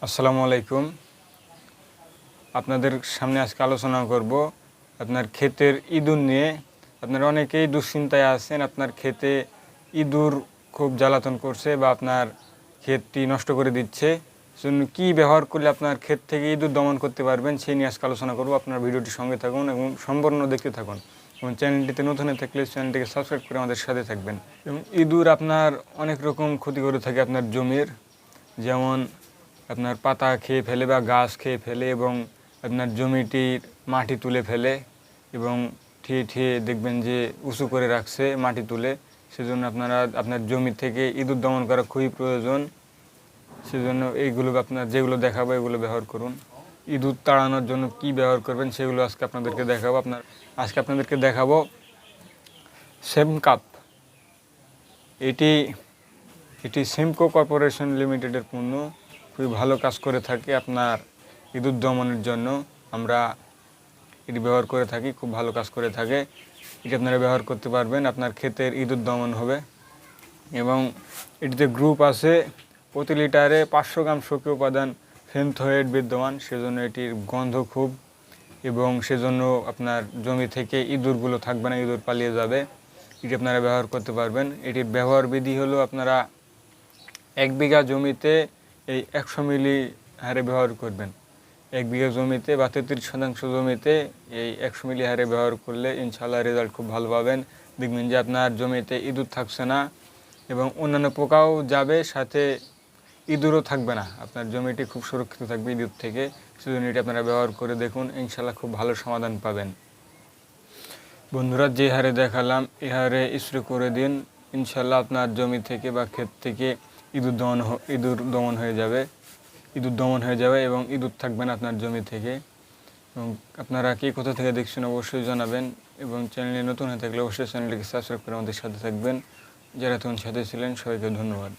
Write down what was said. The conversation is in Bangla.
আসসালামু আলাইকুম। আপনাদের সামনে আজকে আলোচনা করব আপনার ক্ষেতের ইঁদুর নিয়ে। আপনারা অনেকেই দুশ্চিন্তায় আছেন, আপনার ক্ষেতে ইঁদুর খুব জ্বালাতন করছে বা আপনার ক্ষেতটি নষ্ট করে দিচ্ছে। সেজন্য কী ব্যবহার করলে আপনার ক্ষেত থেকে ইঁদুর দমন করতে পারবেন সেই নিয়ে আজকে আলোচনা করব। আপনার ভিডিওটির সঙ্গে থাকুন এবং সম্পূর্ণ দেখতে থাকুন এবং চ্যানেলটিতে নতুন হয়ে থাকলে চ্যানেলটিকে সাবস্ক্রাইব করে আমাদের সাথে থাকবেন। এবং ইঁদুর আপনার অনেক রকম ক্ষতি করে থাকে আপনার জমির, যেমন আপনার পাতা খেয়ে ফেলে বা গাছ খেয়ে ফেলে এবং আপনার জমিটির মাটি তুলে ফেলে এবং ঠিয়ে ঠিয়ে দেখবেন যে উঁচু করে রাখছে মাটি তুলে। সেজন্য আপনারা আপনার জমি থেকে ইঁদুর দমন করা খুবই প্রয়োজন। সেজন্য এইগুলো আপনার যেগুলো দেখাবো এগুলো ব্যবহার করুন। ইঁদুর তাড়ানোর জন্য কি ব্যবহার করবেন সেগুলো আজকে আপনাদেরকে দেখাবো। আজকে আপনাদেরকে দেখাবো সেমকাপ। এটি সিমকো কর্পোরেশন লিমিটেডের পণ্য, খুবই ভালো কাজ করে থাকে আপনার ইঁদুর দমনের জন্য। আমরা এটি ব্যবহার করে থাকি, খুব ভালো কাজ করে থাকে। এটি আপনারা ব্যবহার করতে পারবেন, আপনার ক্ষেতের ইঁদুর দমন হবে। এবং এটিতে গ্রুপ আছে, প্রতি লিটারে 500 গ্রাম সক্রিয় উপাদান ফেনথোয়েট বিদ্যমান, সেজন্য এটির গন্ধ খুব, এবং সেজন্য আপনার জমি থেকে ইঁদুরগুলো থাকবে না, ইঁদুর পালিয়ে যাবে। এটি আপনারা ব্যবহার করতে পারবেন। এটির ব্যবহার বিধি হলো আপনারা 1 বিঘা জমিতে এই 100 মিলি হারে ব্যবহার করবেন। 1 বিঘা জমিতে বা 33% জমিতে এই 100 মিলি হারে ব্যবহার করলে ইনশাআল্লাহ রেজাল্ট খুব ভালো পাবেন। দেখবেন যে আপনার জমিতে ইঁদুর থাকছে না এবং অন্যান্য পোকাও যাবে, সাথে ইঁদুরও থাকবে না। আপনার জমিটি খুব সুরক্ষিত থাকবে ইঁদুর থেকে। সেজন্য এটি আপনারা ব্যবহার করে দেখুন, ইনশাআল্লাহ খুব ভালো সমাধান পাবেন। বন্ধুরা, যে হারে দেখালাম এ হারে স্প্রে করে দিন, ইনশাআল্লাহ আপনার জমি থেকে বা ক্ষেত থেকে ইঁদুর দমন হয়ে যাবে এবং ইঁদুর থাকবে না আপনার জমি থেকে। এবং আপনারা কে কোথা থেকে দেখছেন অবশ্যই জানাবেন এবং চ্যানেলে নতুন হয়ে থাকলে অবশ্যই চ্যানেলটিকে সাবস্ক্রাইব করে আমাদের সাথে থাকবেন। যারা তখন সাথে ছিলেন সবাইকে ধন্যবাদ।